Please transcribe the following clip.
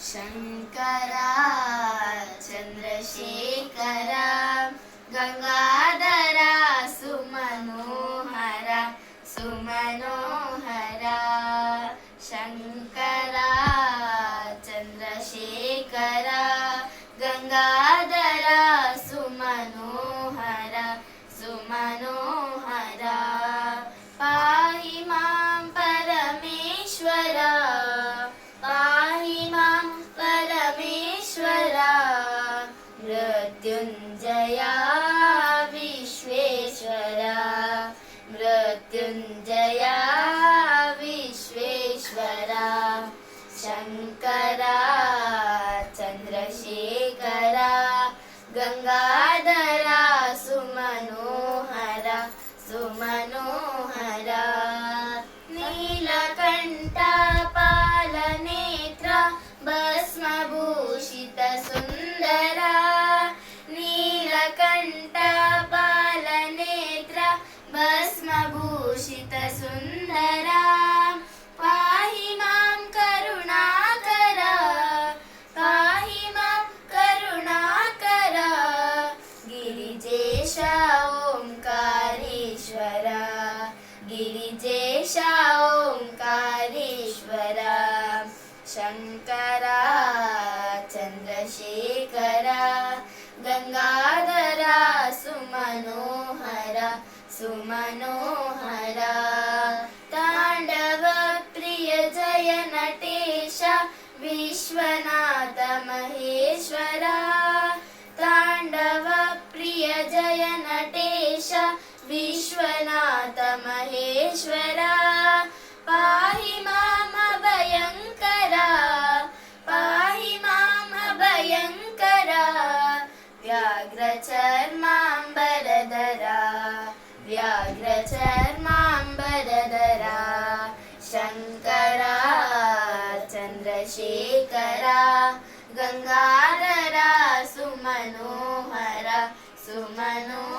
शङ्करा चन्द्रशेखरा गङ्गाधरा सुमनोहरा सुमनोहरा शङ्करा चन्द्रशेखरा गङ्गाधरा सुमनोहरा सुमनोहरा पाहि मां परमेश्वरा पाहि मां परमेश्वरा मृत्युञ्जया विश्वेश्वरा मृत्युञ्जया विश्वेश्वरा शङ्करा चन्द्रशेखरा गङ्गाधरा सुमनोहरा सुमनोहरा नीलकण्ठा पालनेत्रा भस्मभूषित सुन्दरा नीलकण्ठा पालनेत्रा भस्मभूषित सुन्दरा पाहि मां करुणाकरा पाहि मां करुणाकरा गिरिजेश ओंकारेश्वरा गिरिजेश ओंकारेश्वरा शङ्करा चन्द्रशेखरा गङ्गाधरा सुमनोहरा सुमनोहरा ताण्डव प्रिय जय नटेश विश्वनाथ महेश्वरा ताण्डव प्रिय जय नटेश विश्वनाथ महेश्वरा पाहि मां अभयङ्करा पाहि मां अभयङ्करा व्याघ्रचर्माम्बरधरा व्याघ्रचर्माम्बरधरा शङ्करा चन्द्रशेखरा गङ्गाधरा सुमनोहरा सुमनोहरा